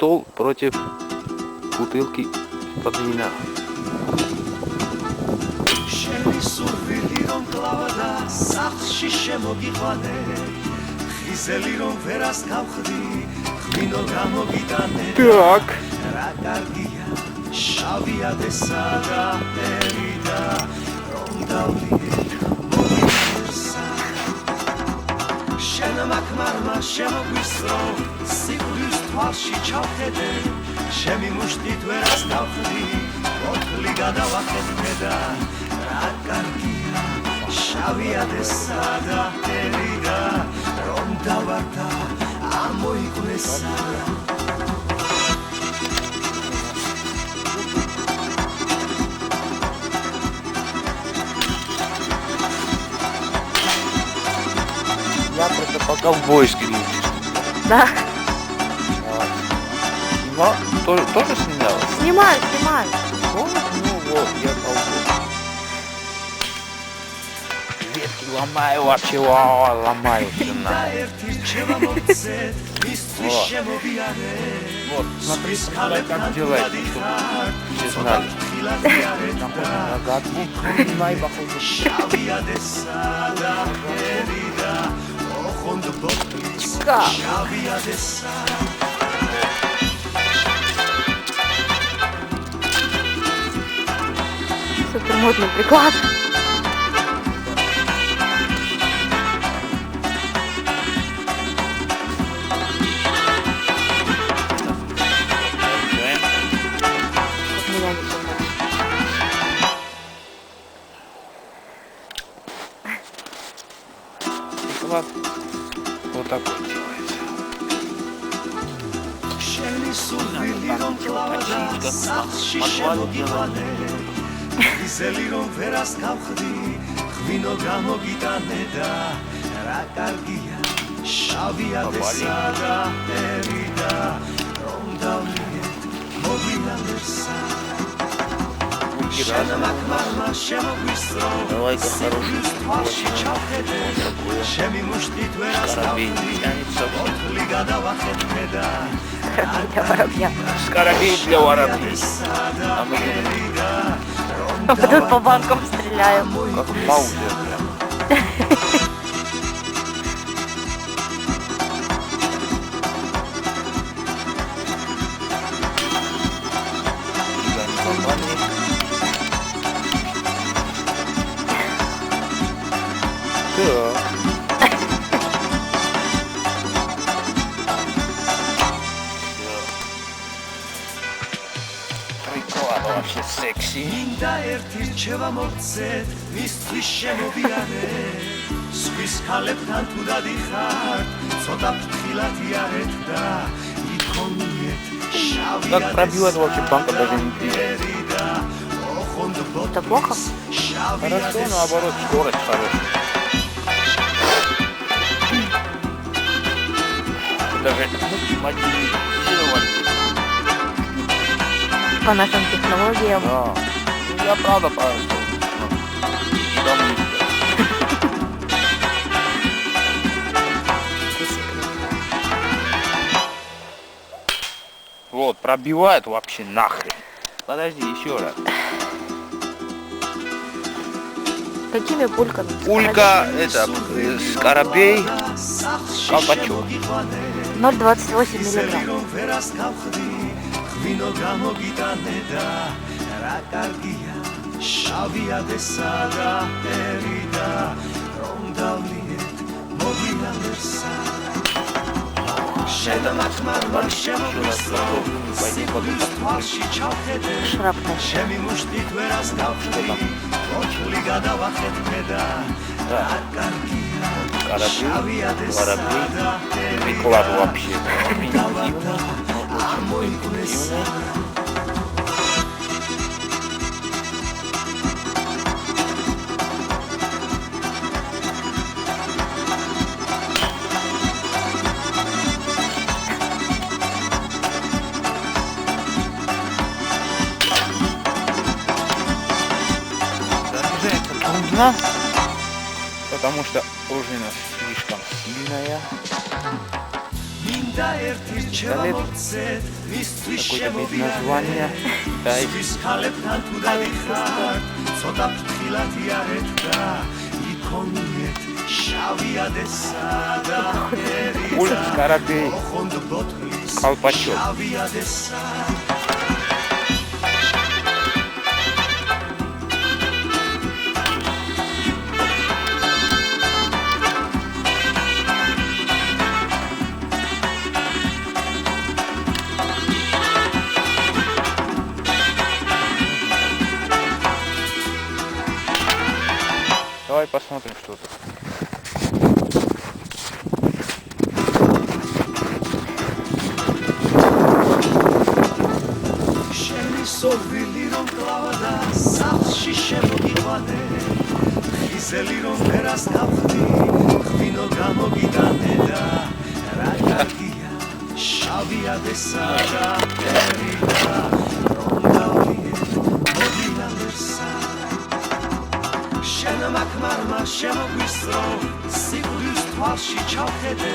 Стол против бутылки под вина. Так. მაკმარმა შემოგვისრო სიკვდილს თვალში ჩავხედე შემი მუშტით ვერას გავხდი ოთხლი გადავახეთქე და რა კარგია შავია დესა და ერიდა რომ დავარდა ამოიკვესა Я просто пока в войске не учусь. Да. Тоже снимала? Снимаю. Ну вот, я толкаю. Ветки ломаю вообще, ломаю все нахуй. Вот, смотрите, как делать, чтобы все знали. Нагадку принимай, походу. Как? Супер модный приклад. Приклад вот такой делается. Надо там подвал делать. ისელი რომ ვერას გავხდი ღვინო გამოგიტანე და რა კარგია შავია დესა და ერიდა რომ დავლიეთ მოვინალერსა მაკმარმა შემოგვისრო სიკვდილს თვალში ჩავხედე შემი მუშტით ვერას გავხდი ოთხლი გადავახეთქე და Скоробей для воробьей. А потом по банкам стреляем. Как маузер прям. Приклад вообще секси. მინდა ერთი რჩევა მოგცეთ მისთვის შემოვიარე სვის ქალებთან თუ დადიხარ ცოტა ფრთხილად იარეთ და იქონიეთ შავია Как пробивать вообще банка даже не видно. Это плохо? Хорошо, наоборот, скорость хорошая. Даже мотивировать. По нашим технологиям. Да. Ну, я правда просто. Вот, пробивает вообще нахрен. Подожди, еще раз. Какими пульками? Пулька, это, скоробей, колпачок. 0,28 миллиграмм. ღვინო გამოგიტანე და რა კარგია შავია დესა და ერიდა რომ დავლიეთ მოვინალერსა შედამახმარმა შემოგვისრო სიკვდილს თვალში ჩავხედე შემი მუშტით ვერას გავხდი ოთხლი გადავახეთქე და რა კარგია შავია დესა და Приклад вообще. ამოიკვესა Заряжается трудно, потому что пружина слишком сильная. და ერთი რჩება მოგცეთ მისთვის ნაზვანია და ის ქალებთან თუ დავიხართ ცოტა ფრთხილად იარეთ და იქონიეთ შავი ადესა და პულს კარადი ოხონდ ბოთლის კალპაჩო შავი ადესა Давай посмотрим, что тут. შენი სოვილი რომ კლავა და სახლში შემოგიყვანე ხიზელი რომ ვერას გავხდი ღვინო გამოგიტანე და რა კარგია შავი ადესა და ერიდა რომ დავიეთ მოდიალერსა შენ მაქმარმა შემოგვისწრო სიკვდილს თვალში ჩავხედე